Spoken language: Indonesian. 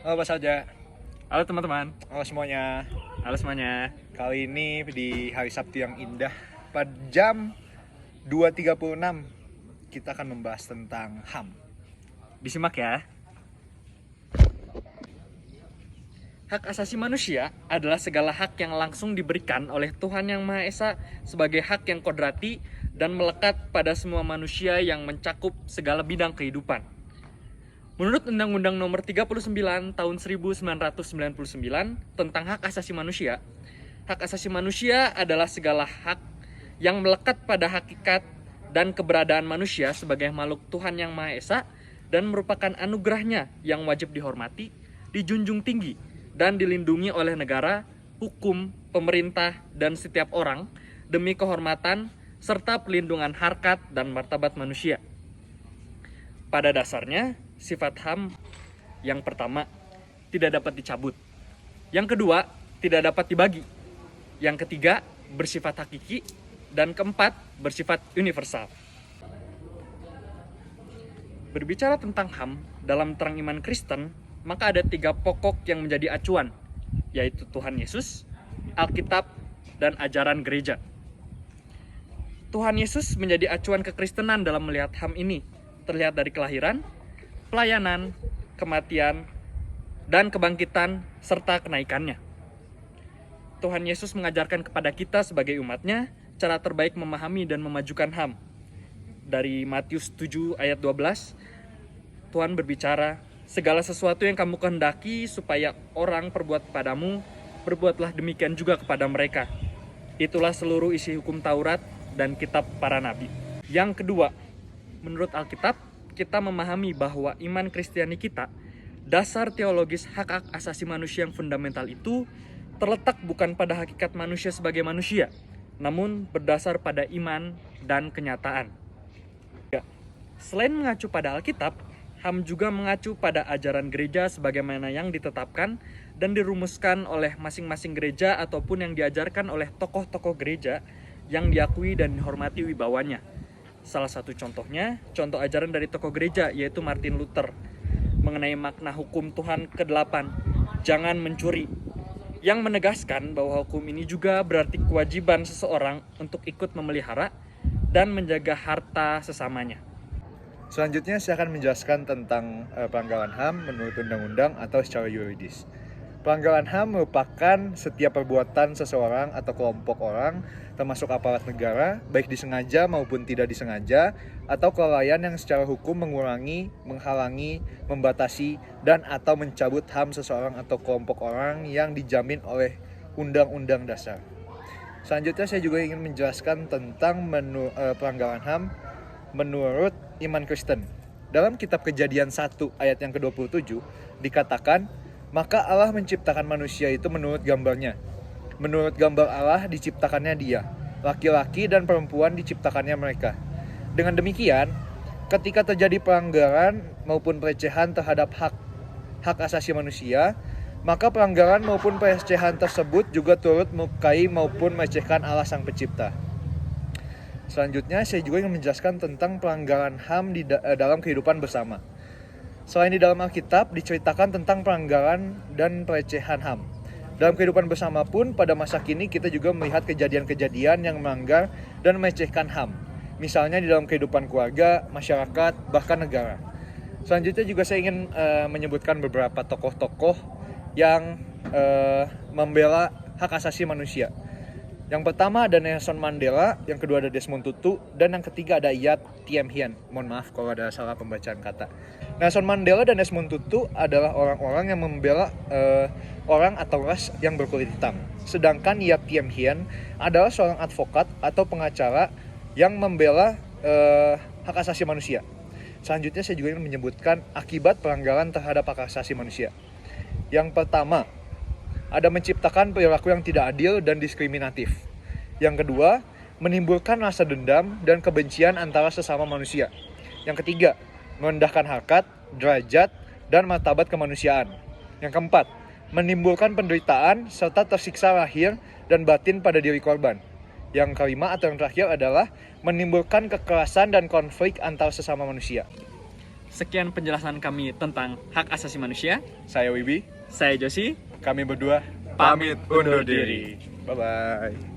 Halo Pak Saja, Halo teman-teman. halo semuanya. Halo semuanya. Kali ini di hari Sabtu yang indah, pada jam 2.36 kita akan membahas tentang HAM. Disimak ya. Hak asasi manusia adalah segala hak yang langsung diberikan oleh Tuhan Yang Maha Esa sebagai hak yang kodrati dan melekat pada semua manusia yang mencakup segala bidang kehidupan. Menurut Undang-Undang Nomor 39 Tahun 1999 tentang hak asasi manusia adalah segala hak yang melekat pada hakikat dan keberadaan manusia sebagai makhluk Tuhan Yang Maha Esa dan merupakan anugerahnya yang wajib dihormati, dijunjung tinggi, dan dilindungi oleh negara, hukum, pemerintah, dan setiap orang demi kehormatan serta pelindungan harkat dan martabat manusia. Pada dasarnya, sifat HAM yang pertama tidak dapat dicabut. Yang kedua, tidak dapat dibagi. Yang ketiga, bersifat hakiki. Dan keempat, bersifat universal. Berbicara tentang HAM dalam terang iman Kristen, maka ada 3 pokok yang menjadi acuan, yaitu Tuhan Yesus, Alkitab, dan ajaran gereja. Tuhan Yesus menjadi acuan kekristenan dalam melihat HAM ini, terlihat dari kelahiran, pelayanan, kematian, dan kebangkitan, serta kenaikannya. Tuhan Yesus mengajarkan kepada kita sebagai umatnya cara terbaik memahami dan memajukan HAM. Dari Matius 7 ayat 12, Tuhan berbicara, segala sesuatu yang kamu kehendaki supaya orang perbuat kepadamu, perbuatlah demikian juga kepada mereka. Itulah seluruh isi hukum Taurat dan kitab para nabi. Yang kedua, menurut Alkitab, kita memahami bahwa iman Kristiani kita, dasar teologis hak asasi manusia yang fundamental itu terletak bukan pada hakikat manusia sebagai manusia, namun berdasar pada iman dan kenyataan. Selain mengacu pada Alkitab, HAM juga mengacu pada ajaran gereja sebagaimana yang ditetapkan dan dirumuskan oleh masing-masing gereja ataupun yang diajarkan oleh tokoh-tokoh gereja yang diakui dan dihormati wibawanya. Salah satu contohnya, contoh ajaran dari tokoh gereja yaitu Martin Luther mengenai makna hukum Tuhan ke-8, jangan mencuri, yang menegaskan bahwa hukum ini juga berarti kewajiban seseorang untuk ikut memelihara dan menjaga harta sesamanya. Selanjutnya saya akan menjelaskan tentang pelanggaran HAM menurut undang-undang atau secara yuridis. Pelanggaran HAM merupakan setiap perbuatan seseorang atau kelompok orang, termasuk aparat negara, baik disengaja maupun tidak disengaja, atau kelalaian yang secara hukum mengurangi, menghalangi, membatasi, dan atau mencabut HAM seseorang atau kelompok orang yang dijamin oleh Undang-Undang Dasar. Selanjutnya saya juga ingin menjelaskan tentang pelanggaran HAM menurut iman Kristen. Dalam kitab Kejadian 1 ayat yang ke-27 dikatakan, maka Allah menciptakan manusia itu menurut gambarnya. Menurut gambar Allah diciptakannya dia, laki-laki dan perempuan diciptakannya mereka. Dengan demikian, ketika terjadi pelanggaran maupun pelecehan terhadap hak asasi manusia, maka pelanggaran maupun pelecehan tersebut juga turut melukai maupun melecehkan Allah Sang Pencipta. Selanjutnya, saya juga ingin menjelaskan tentang pelanggaran HAM dalam kehidupan bersama. Selain di dalam Alkitab, diceritakan tentang pelanggaran dan pelecehan HAM. Dalam kehidupan bersama pun, pada masa kini kita juga melihat kejadian-kejadian yang melanggar dan melecehkan HAM. Misalnya di dalam kehidupan keluarga, masyarakat, bahkan negara. Selanjutnya juga saya ingin menyebutkan beberapa tokoh-tokoh yang membela hak asasi manusia. Yang pertama ada Nelson Mandela, yang kedua ada Desmond Tutu, dan yang ketiga ada Yat Tiem Hien. Mohon maaf kalau ada salah pembacaan kata. Nelson Mandela dan Desmond Tutu adalah orang-orang yang membela orang atau ras yang berkulit hitam. Sedangkan Yat Tiem Hien adalah seorang advokat atau pengacara yang membela hak asasi manusia. Selanjutnya saya juga ingin menyebutkan akibat pelanggaran terhadap hak asasi manusia. Yang pertama, ada menciptakan perilaku yang tidak adil dan diskriminatif. Yang kedua, menimbulkan rasa dendam dan kebencian antara sesama manusia. Yang ketiga, merendahkan harkat, derajat, dan martabat kemanusiaan. Yang keempat, menimbulkan penderitaan serta tersiksa lahir dan batin pada diri korban. Yang kelima atau yang terakhir adalah menimbulkan kekerasan dan konflik antar sesama manusia. Sekian penjelasan kami tentang hak asasi manusia. Saya Wibi, Saya Josi. kami berdua Pamit undur diri. Bye-bye.